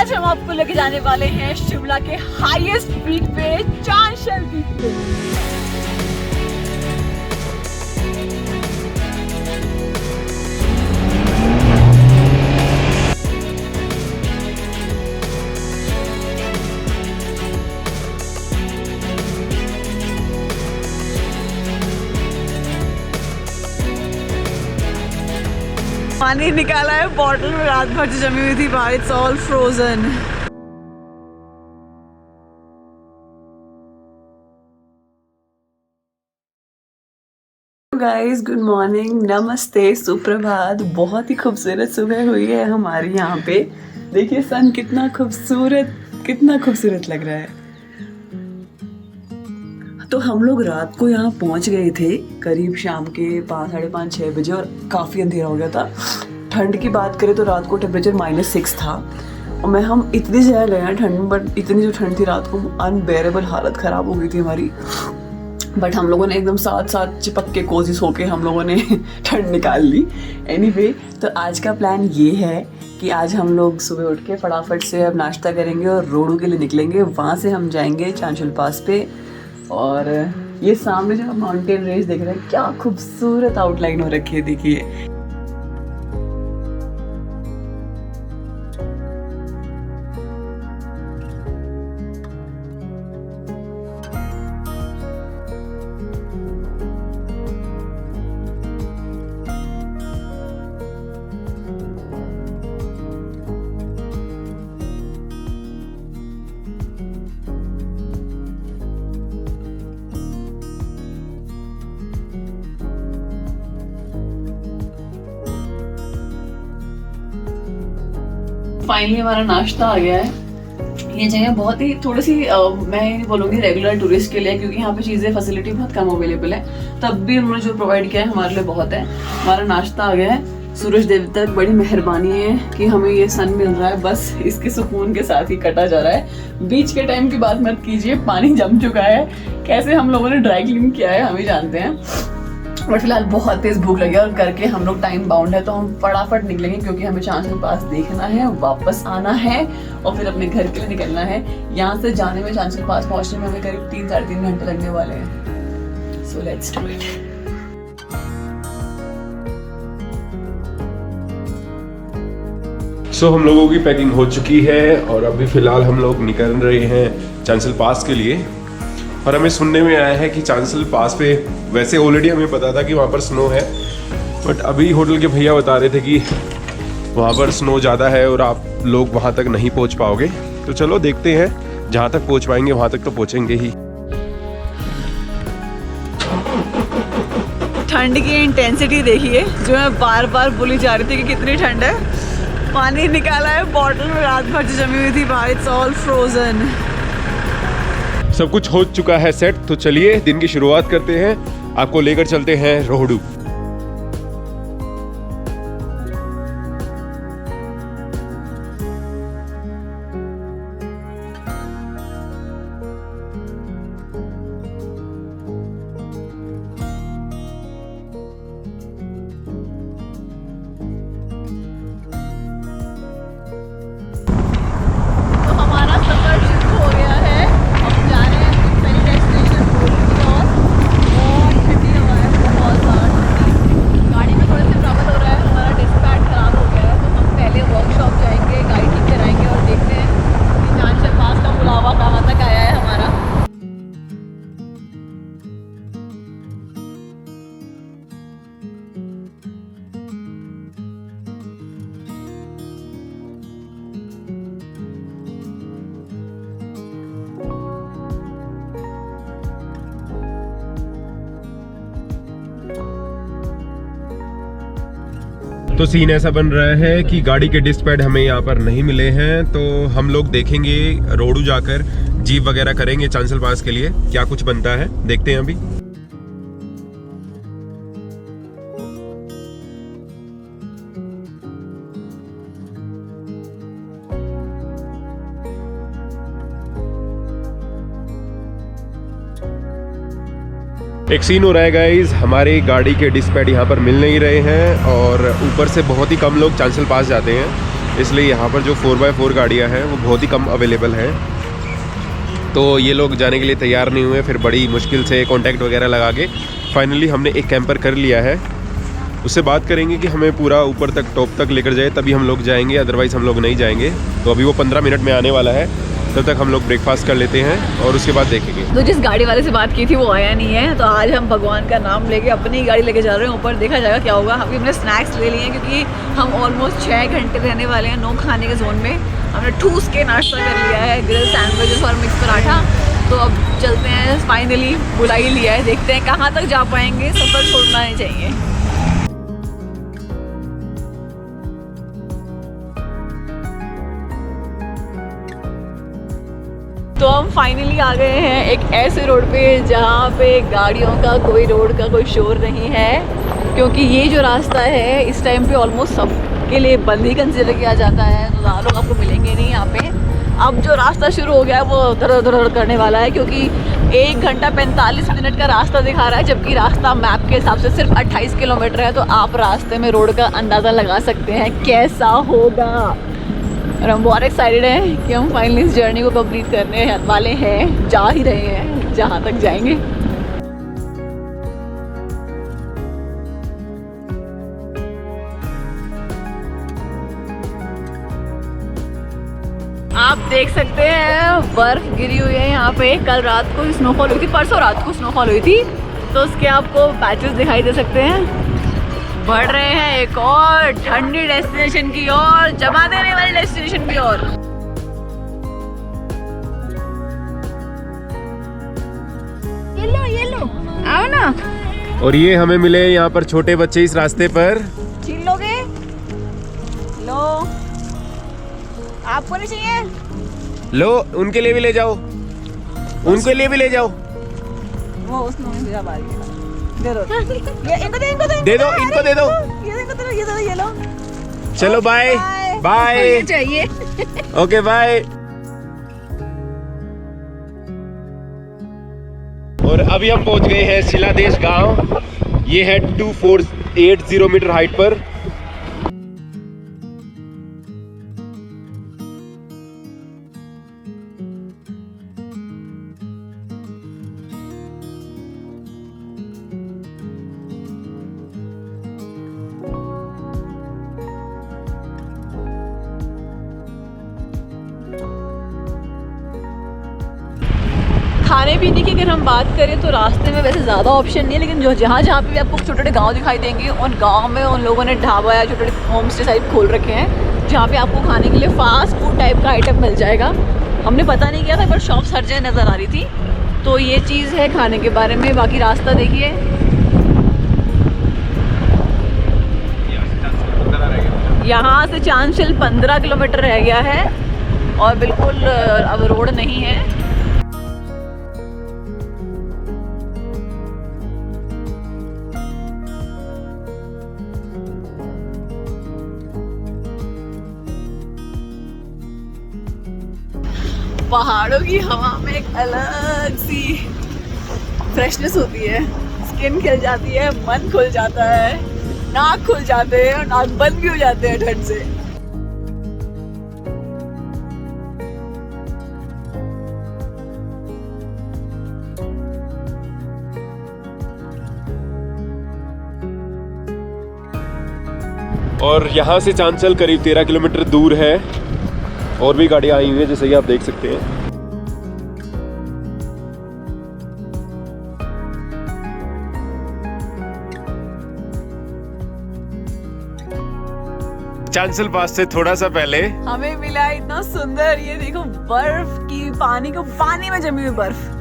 आज हम आपको लेके जाने वाले हैं शिमला के हाईएस्ट पीक पे, चांशल पीक पे। पानी निकाला है बॉटल में, रात भर जो जमी हुई थी बाहर, it's all frozen. Guys good morning, नमस्ते, सुप्रभात। बहुत ही खूबसूरत सुबह हुई है हमारे यहाँ पे। देखिए सन कितना खूबसूरत लग रहा है। तो हम लोग रात को यहाँ पहुँच गए थे करीब शाम के 5, साढ़े 5, 6 बजे, और काफ़ी अंधेरा हो गया था। ठंड की बात करें तो रात को टेम्परेचर -6 था, और हम इतनी ज़्यादा गए हैं ठंड में, बट इतनी जो ठंड थी रात को अनबेरेबल, हालत ख़राब हो गई थी हमारी। बट हम लोगों ने एकदम साथ चिपक के कोजी सो के हम लोगों ने ठंड निकाल ली। एनीवे, तो आज का प्लान ये है कि आज हम लोग सुबह उठ के फटाफट से अब नाश्ता करेंगे और रोडू के लिए निकलेंगे। वहाँ से हम जाएंगे चांशल पास पे, और ये सामने जो माउंटेन रेंज देख रहे हैं, क्या खूबसूरत आउटलाइन हो रखी है, देखिए। फाइनली हमारा नाश्ता आ गया है। ये जगह बहुत ही थोड़ी सी मैं नहीं बोलूँगी रेगुलर टूरिस्ट के लिए, क्योंकि यहाँ पे चीज़ें फैसिलिटी बहुत कम अवेलेबल है। तब भी उन्होंने जो प्रोवाइड किया है हमारे लिए बहुत है। हमारा नाश्ता आ गया है। सूरज देवता की बड़ी मेहरबानी है कि हमें ये सन मिल रहा है, बस इसके सुकून के साथ ही कटा जा रहा है। बीच के टाइम की बात मत कीजिए, पानी जम चुका है। कैसे हम लोगों ने ड्राई क्लीन किया है हम ही जानते हैं। बट फिलहाल बहुत तेज भूख लगी, और करके हम लोग टाइम बाउंड है तो हम फटाफट निकलेंगे, क्योंकि हमें चांशल पास देखना है, वापस आना है और फिर अपने घर के लिए निकलना है। यहाँ से जाने में, चांशल पास पहुँचने में हमें करीब 3, साढ़े 3 घंटे लगने वाले हैं। So let's do it. So हम लोगों की पैकिंग हो चुकी है, और अभी फ़िलहाल हम लोग निकल रहे हैं चांशल पास के लिए। और हमें सुनने में आया है कि चांशल पास पे, वैसे ऑलरेडी हमें पता था कि वहाँ पर स्नो है, बट अभी होटल के भैया बता रहे थे कि वहाँ पर स्नो ज़्यादा है और आप लोग वहाँ तक नहीं पहुँच पाओगे। तो चलो देखते हैं, जहाँ तक पहुँच पाएंगे वहाँ तक तो पहुँचेंगे ही। ठंड की इंटेंसिटी देखिए, जो मैं बार बार बोली जा रही थी कि कितनी ठंड है। पानी निकाला है बॉटल में, रात भर जो जमी हुई थी बाहर, इट्स ऑल फ्रोजन। सब कुछ हो चुका है सेट, तो चलिए दिन की शुरुआत करते हैं। आपको लेकर चलते हैं रोहडू। तो सीन ऐसा बन रहा है कि गाड़ी के डिस्क पैड हमें यहाँ पर नहीं मिले हैं, तो हम लोग देखेंगे रोडू जाकर जीप वगैरह करेंगे चांशल पास के लिए। क्या कुछ बनता है देखते हैं अभी। एक सीन हो रहा है गाइज, हमारी गाड़ी के डिस्क पैड यहाँ पर मिल नहीं रहे हैं और ऊपर से बहुत ही कम लोग चांशल पास जाते हैं। इसलिए यहाँ पर जो 4x4 गाड़ियाँ हैं वो बहुत ही कम अवेलेबल हैं। तो ये लोग जाने के लिए तैयार नहीं हुए, फिर बड़ी मुश्किल से कॉन्टैक्ट वगैरह लगा के फाइनली हमने एक कैंपर कर लिया है। उससे बात करेंगे कि हमें पूरा ऊपर तक टॉप तक लेकर जाए, तभी हम लोग जाएंगे, अदरवाइज़ हम लोग नहीं जाएंगे। तो अभी वो 15 मिनट में आने वाला है, तब तक हम लोग ब्रेकफास्ट कर लेते हैं और उसके बाद देखेंगे। तो जिस गाड़ी वाले से बात की थी वो आया नहीं है, तो आज हम भगवान का नाम लेके अपनी गाड़ी लेके जा रहे हैं ऊपर। देखा जाएगा क्या होगा। अभी हमने स्नैक्स ले लिए हैं क्योंकि हम ऑलमोस्ट 6 घंटे रहने वाले हैं 9 खाने के जोन में। हमने ठूस के नाश्ता कर लिया है, ग्रिल सैंडविचेस और मिक्स पराठा। तो अब चलते हैं, फाइनली बुला ही लिया है, देखते हैं कहाँ तक जा पाएंगे। सफ़र छोड़ना नहीं चाहिए। तो हम फाइनली आ गए हैं एक ऐसे रोड पे जहाँ पे गाड़ियों का कोई रोड का कोई शोर नहीं है, क्योंकि ये जो रास्ता है इस टाइम पे ऑलमोस्ट सबके लिए बंद ही कंसिडर किया जाता है। तो ज़्यादा लोग आपको मिलेंगे नहीं यहाँ पे। अब जो रास्ता शुरू हो गया है वो धड़ धड़ करने वाला है, क्योंकि 1 घंटा 45 मिनट का रास्ता दिखा रहा है, जबकि रास्ता मैप के हिसाब से सिर्फ 28 किलोमीटर है। तो आप रास्ते में रोड का अंदाज़ा लगा सकते हैं कैसा होगा। और हम बहुत एक्साइटेड हैं कि हम फाइनली इस जर्नी को कंप्लीट करने वाले हैं, जा ही रहे हैं जहाँ तक जाएंगे। आप देख सकते हैं बर्फ गिरी हुई है यहाँ पे। कल रात को स्नोफॉल हुई थी, परसों रात को स्नोफॉल हुई थी, तो उसके आपको पैचेस दिखाई दे सकते हैं। बढ़ रहे हैं एक और ठंडी डेस्टिनेशन की ओर, जमा देने वाली डेस्टिनेशन की ओर। ये लो आओ ना। और ये हमें मिले यहाँ पर छोटे बच्चे इस रास्ते पर। छीन लोगे? लो, आपको नहीं चाहिए? लो, उनके लिए भी ले जाओ, उनके लिए भी ले जाओ। वो उसने जा बारी दे दो। ये इनको दे, इनको दे, दे दो, इनको दे दो। ये इनको दे, ये दो, ये लो। चलो बाय बाय। चाहिए। Okay bye. और अभी हम पहुंच गए हैं शिलादेश गांव। ये है 2480 मीटर हाइट पर। खाने पीने की अगर हम बात करें तो रास्ते में वैसे ज़्यादा ऑप्शन नहीं है, लेकिन जो जहाँ भी आपको छोटे छोटे गांव दिखाई देंगे, उन गांव में उन लोगों ने ढाबा या छोटे छोटे होम स्टे टाइप खोल रखे हैं, जहाँ पे आपको खाने के लिए फास्ट फूड टाइप का आइटम मिल जाएगा। हमने पता नहीं किया था, पर शॉप्स हर जगह नज़र आ रही थी। तो ये चीज़ है खाने के बारे में। बाकी रास्ता देखिए, यहाँ से चांशल 15 किलोमीटर रह गया है और बिल्कुल अब रोड नहीं है। पहाड़ों की हवा में एक अलग सी फ्रेशनेस होती है, स्किन खिल जाती है, मन खुल जाता है, नाक खुल जाते हैं और नाक बंद भी हो जाते हैं ठंड से। और यहाँ से चांचल करीब 13 किलोमीटर दूर है। और भी गाड़ियाँ आई हुई है, जैसे कि आप देख सकते हैं। चांचल पास से थोड़ा सा पहले हमें मिला इतना सुंदर, ये देखो बर्फ की पानी में जमी हुई बर्फ।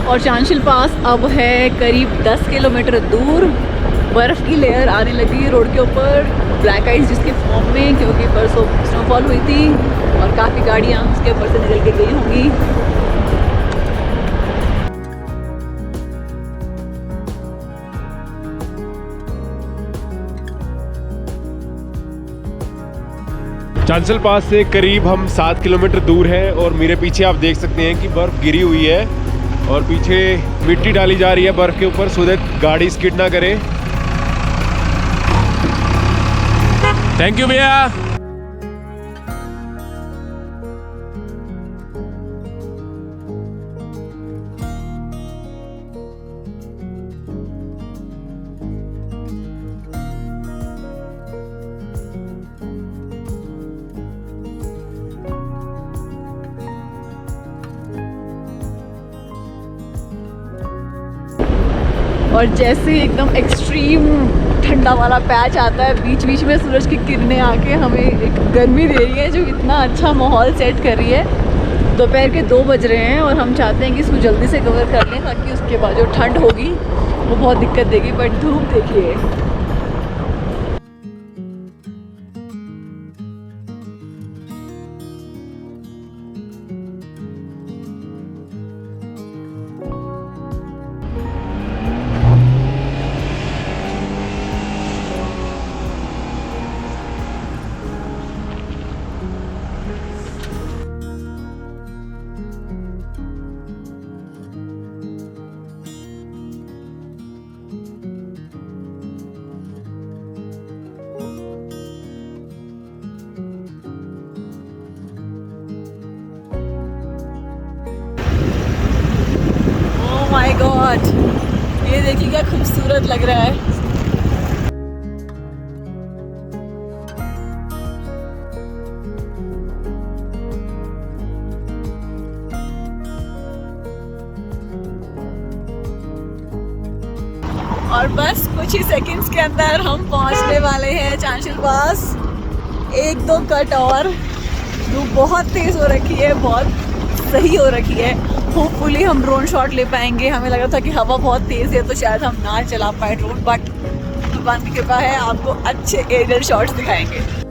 और चांशल पास अब है करीब 10 किलोमीटर दूर। बर्फ़ की लेयर आने लगी है रोड के ऊपर, ब्लैक आइस जिसके फॉर्म में, क्योंकि परसों स्नोफॉल हुई थी और काफ़ी गाड़ियाँ उसके ऊपर से निकल के गई होंगी। चांसल पास से करीब हम 7 किलोमीटर दूर हैं और मेरे पीछे आप देख सकते हैं कि बर्फ़ गिरी हुई है और पीछे मिट्टी डाली जा रही है बर्फ़ के ऊपर सो दैट गाड़ी स्किड ना करे। थैंक यू भैया। और जैसे ही एकदम एक्सट्रीम ठंडा वाला पैच आता है, बीच बीच में सूरज की किरणें आके हमें एक गर्मी दे रही है जो इतना अच्छा माहौल सेट कर रही है। दोपहर के 2 बज रहे हैं और हम चाहते हैं कि इसको जल्दी से कवर कर लें ताकि उसके बाद जो ठंड होगी वो बहुत दिक्कत देगी। बट धूप देखिए, माय गॉड, ये देखिए क्या खूबसूरत लग रहा है। और बस कुछ ही सेकंड्स के अंदर हम पहुंचने वाले हैं चांशल पास। 1-2 कट और धूप बहुत तेज हो रखी है, बहुत सही हो रखी है। होपफुली हम ड्रोन शॉट ले पाएंगे। हमें लग रहा था कि हवा बहुत तेज़ है तो शायद हम ना चला पाए ड्रोन, बट भगवान की कृपा है, आपको अच्छे एरियल शॉट्स दिखाएंगे।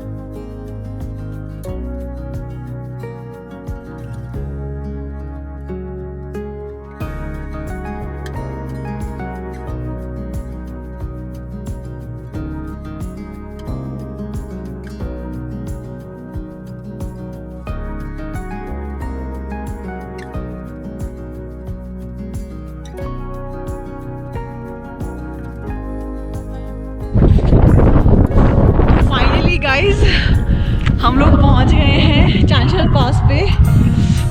गाइस, हम लोग पहुंच गए हैं चांशल पास पे।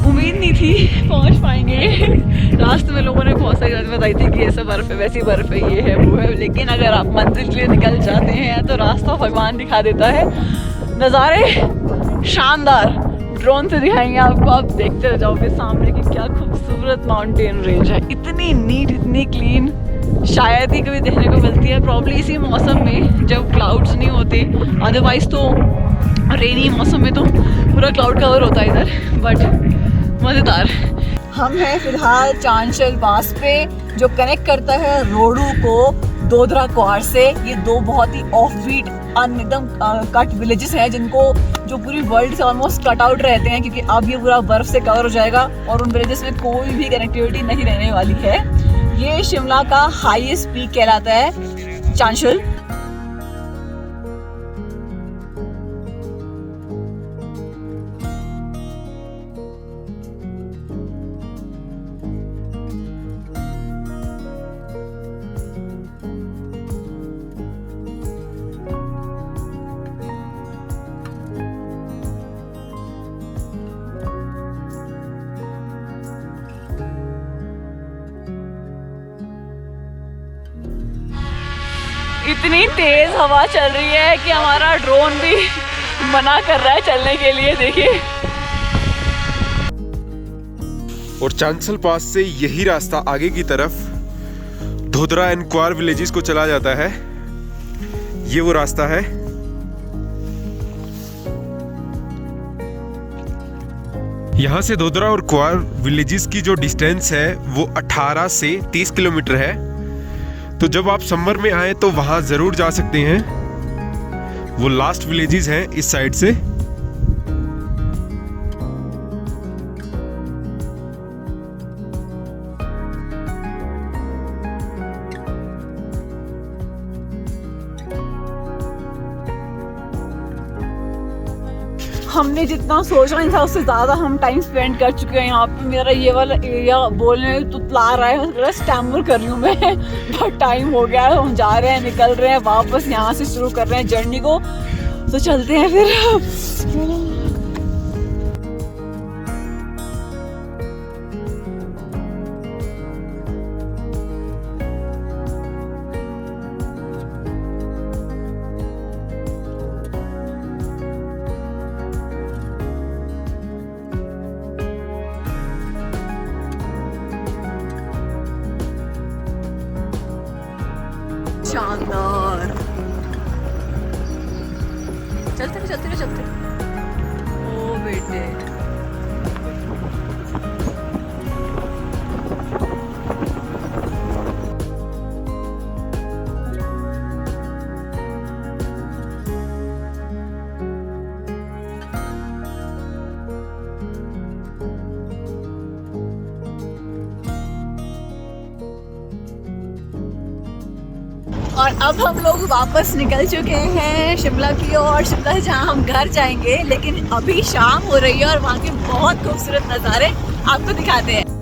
उम्मीद नहीं थी पहुंच पाएंगे। रास्ते में लोगों ने बहुत सारी बातें बताई थी कि ऐसा बर्फ़ है, वैसी बर्फ़ है, ये है वो है, लेकिन अगर आप मंजिल के लिए निकल जाते हैं तो रास्ता भगवान दिखा देता है। नज़ारे शानदार, ड्रोन से दिखाएंगे आपको, आप देखते रह जाओगे सामने की क्या खूबसूरत माउंटेन रेंज है। इतनी नीट, इतनी क्लीन, शायद ही कभी देखने को मिलती है। प्रॉब्ली इसी मौसम में जब क्लाउड्स नहीं होते, अदरवाइज तो रेनी मौसम में तो पूरा क्लाउड कवर होता है इधर, बट मज़ेदार। हम हैं फिलहाल चांशल पास पे जो कनेक्ट करता है रोडू को दोदरा क्वार से। ये 2 बहुत ही ऑफ बीट एकदम कट विलेजेस हैं जिनको जो पूरी वर्ल्ड से ऑलमोस्ट कट आउट रहते हैं, क्योंकि अब ये पूरा बर्फ से कवर हो जाएगा और उन विलेजेस में कोई भी कनेक्टिविटी नहीं रहने वाली है। ये शिमला का हाईएस्ट पीक कहलाता है चांशल। इतनी तेज हवा चल रही है कि हमारा ड्रोन भी मना कर रहा है चलने के लिए, देखिए। और चांशल पास से यही रास्ता आगे की तरफ धोदरा एंड क्वार विलेजेस को चला जाता है। ये वो रास्ता है। यहाँ से धोदरा और क्वार विलेजेस की जो डिस्टेंस है वो 18 से 30 किलोमीटर है। तो जब आप समर में आए तो वहाँ ज़रूर जा सकते हैं। वो लास्ट विलेजेस हैं इस साइड से। हमने जितना सोचा नहीं था उससे ज़्यादा हम टाइम स्पेंड कर चुके हैं यहाँ पे। मेरा ये वाला एरिया बोलने में तुतला रहा है, स्टैमर कर रही हूँ मैं। बहुत टाइम हो गया है, हम जा रहे हैं, निकल रहे हैं, वापस यहाँ से शुरू कर रहे हैं जर्नी को। तो चलते हैं फिर। शानदार, चलते ओ बेटे। और अब हम लोग वापस निकल चुके हैं शिमला की ओर, शिमला से जहाँ हम घर जाएंगे। लेकिन अभी शाम हो रही है और वहाँ के बहुत खूबसूरत नज़ारे आपको दिखाते हैं।